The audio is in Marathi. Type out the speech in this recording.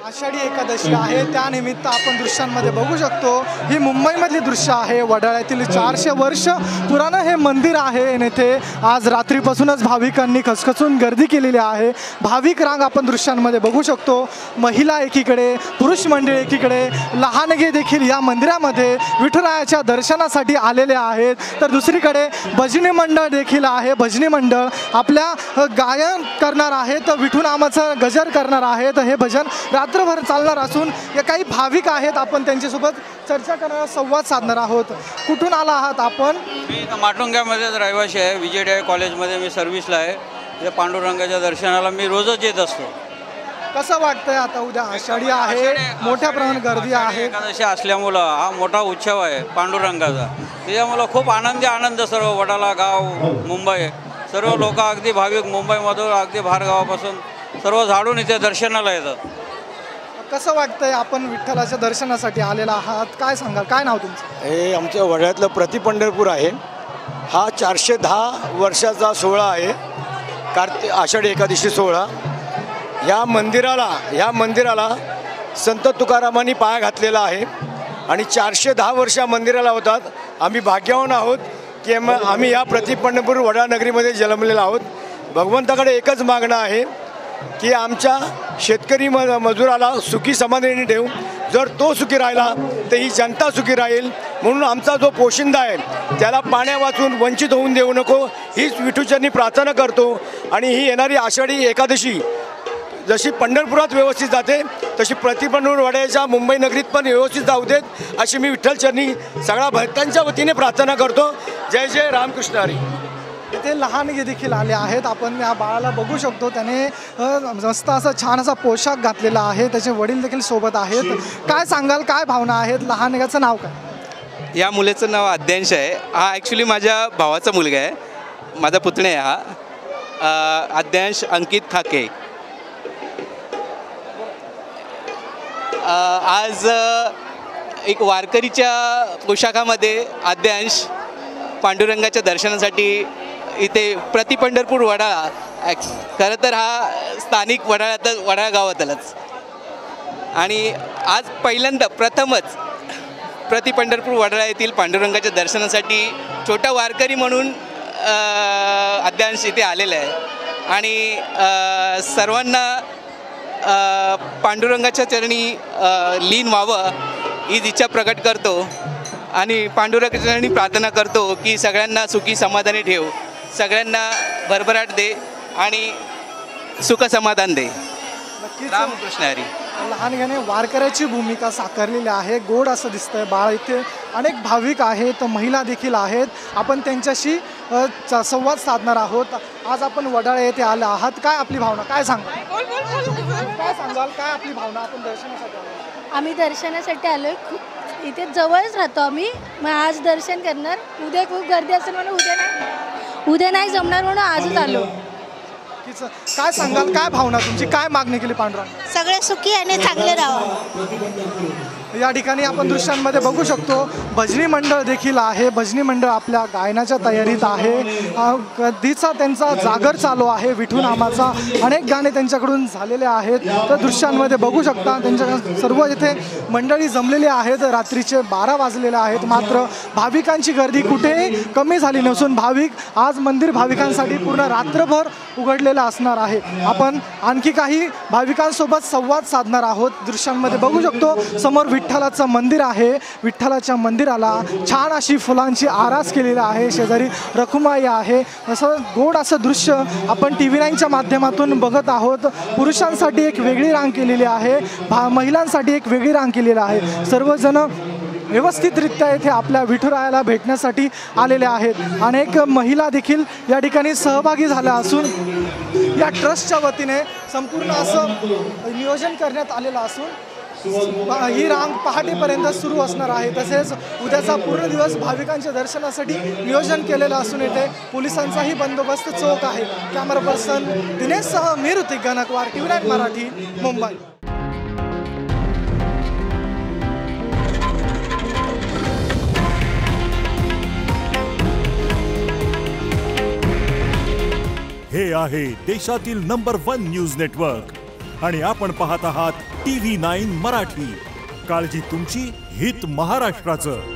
आषाढी एकादशी आहे, त्यानिमित्त आपण दृश्यांमध्ये बघू शकतो ही मुंबईमधली दृश्य आहे। वडाळ्यातील 400 वर्ष पुराणं हे मंदिर आहे। येथे आज रात्रीपासूनच भाविकांनी खचखचून गर्दी केलेली आहे। भाविक रांग आपण दृश्यांमध्ये बघू शकतो। महिला एकीकडे, पुरुष मंडळी एकीकडे, लहानगे देखील या मंदिरामध्ये विठुरायाच्या दर्शनासाठी आलेले आहेत। तर दुसरीकडे भजनी मंडळ देखील आहे। भजनी मंडळ आपल्या गायन करणार आहेत, विठुनामाचा गजर करणार आहेत। हे भजन रात्रभर चालणार असून या काही भाविक आहेत, आपण त्यांच्यासोबत चर्चा करणार, संवाद साधणार आहोत। कुठून आला आहात आपण? मी माटुंग्यामध्येच रहिवासी आहे। विजय कॉलेजमध्ये मी सर्व्हिसला आहे। या पांडुरंगाच्या दर्शनाला मी रोजच येत असतो। कसं वाटतंय आता उद्या आषाढी आहे, मोठ्या प्रमाणात गर्दी आहे। एकादशी असल्यामुळं हा मोठा उत्सव आहे पांडुरंगाचा, त्याच्यामुळं खूप आनंद सर्व वडाळा गाव, मुंबई सर्व लोक अगदी भाविक मुंबईमधून अगदी बाहेरगावापासून सर्व झाडून इथे दर्शनाला येतात। कसं वाटतंय आपण विठ्ठलाच्या दर्शनासाठी आलेला आहात, काय सांगाल? काय नाव तुमचं? हे आमच्या वडाळ्यातलं प्रतिपंढरपूर आहे। हा 410 वर्षाचा सोहळा आहे, आषाढी एकादशी सोहळा। या मंदिराला संत तुकारामांनी पाया घातलेला आहे आणि 410 वर्ष मंदिराला होतात। आम्ही भाग्यवान आहोत की आम्ही या प्रतिपंढरपूर वडाळा नगरीमध्ये जन्मलेलो आहोत। भगवंताकडे एकच मागणं आहे की आमच्या शेतकरी मजुराला सुखी समाधानी ठेवू। जर तो सुखी राहिला तर ही जनता सुखी राहील। म्हणून आमचा जो पोशिंदा आहे त्याला पाण्या वाचून वंचित होऊन देऊ नको, हीच विठूचरणी प्रार्थना करतो। आणि ही येणारी आषाढी एकादशी जशी पंढरपुरात व्यवस्थित जाते तशी प्रतिपंढरपूर वडाळ्याच्या मुंबई नगरीत पण व्यवस्थित जाऊ देत, अशी मी विठ्ठलचरणी सगळ्या भक्तांच्या वतीने प्रार्थना करतो। जय जय रामकृष्ण हरी। इथे लहानगे देखील आले आहेत। आपण या बाळाला बघू शकतो, त्याने मस्त असा छान असा पोशाख घातलेला आहे। त्याचे वडील देखील सोबत आहेत। काय सांगाल, काय भावना आहेत? लहानग्याचं नाव काय? या मुलीचं नाव आद्यांश आहे। हा ॲक्च्युली माझ्या भावाचा मुलगा आहे, माझा पुतणे आहे हा। आद्यांश अंकित खाके। आज एक वारकरीच्या पोशाखामध्ये आद्यांश पांडुरंगाच्या दर्शनासाठी इथे प्रतिपंढरपूर वडाळा, खरं तर हा स्थानिक वडाळा गावातलाच, आणि आज पहिल्यांदा प्रथमच प्रतिपंढरपूर वडाळा येथील पांडुरंगाच्या दर्शनासाठी छोटा वारकरी म्हणून आद्यांश इथे आलेला आहे। आणि सर्वांना पांडुरंगाच्या चरणी लीन व्हावं ही इच्छा प्रकट करतो आणि पांडुरंगाच्या चरणी प्रार्थना करतो की सगळ्यांना सुखी समाधानी ठेव, सगळ्यांना भरभराट दे आणि सुख समाधान दे। रामकृष्ण हरी। लहानग्याने वारकऱ्याची भूमिका साकारलेली आहे। गोड असं दिसतंय बाळ। इथे अनेक भाविक आहेत, महिला देखील आहेत, आपण त्यांच्याशी संवाद साधणार आहोत। आज आपण वडाळा येथे आले आहात, काय आपली भावना, काय सांगाल? काय आपली भावना? आपण दर्शनासाठी आलो? आम्ही दर्शनासाठी आलोय, खूप इथे जवळच राहतो आम्ही, मग आज दर्शन करणार। उद्या खूप गर्दी असेल म्हणून उद्या नाही जमणार म्हणून आजच आलो। काय सांगाल, काय भावना तुमची, काय मागणी केली पांडुरंग? सगळे सुखी आणि चांगले राहावं। या ठिकाणी आपण दृश्यांमध्ये बघू शकतो भजनी मंडळ देखील आहे। भजनी मंडळ आपल्या गायनाच्या तयारीत आहे। कधीचा त्यांचा जागर चालू आहे विठुनामाचा। अनेक गाणे त्यांच्याकडून झालेले आहेत। तर दृश्यांमध्ये बघू शकता त्यांच्या सर्व इथे मंडळी जमलेली आहेत। रात्रीचे 12 वाजलेले आहेत, मात्र भाविकांची गर्दी कुठेही कमी झाली नसून भाविक आज मंदिर भाविकांसाठी पूर्ण रात्रभर उघडलेलं असणार आहे। आपण आणखी काही भाविकांसोबत संवाद साधणार आहोत। दृश्यांमध्ये बघू शकतो समोर विठ्ठलाचं मंदिर आहे। विठ्ठलाच्या मंदिराला छान अशी फुलांची आरास केलेली आहे, शेजारी रखुमाई आहे। असं गोड असं दृश्य आपण TV9च्या माध्यमातून बघत आहोत। पुरुषांसाठी एक वेगळी रांग केलेली आहे, महिलांसाठी एक वेगळी रांग केलेली आहे। सर्वजण व्यवस्थितरित्या येथे आपल्या विठुरायाला भेटण्यासाठी आलेले आहेत। अनेक महिला देखील या ठिकाणी सहभागी झाल्या असून या ट्रस्टच्या वतीने संपूर्ण असं नियोजन करण्यात आलेलं असून ही रांग पहाटेपर्यंत सुरू असणार आहे। तसेच उद्याचा पूर्ण दिवस भाविकांच्या दर्शनासाठी नियोजन केलेलं असून येथे पोलिसांचाही बंदोबस्त चोख आहे। कॅमेरा पर्सन दिनेशसह मी ऋतिक गणकवार, TV9 मराठी, मुंबई। हे आहे देशातील नंबर 1 न्यूज नेटवर्क आणि आपण पाहत आहात TV9 मराठी. काळजी तुमची, हित महाराष्ट्राचं.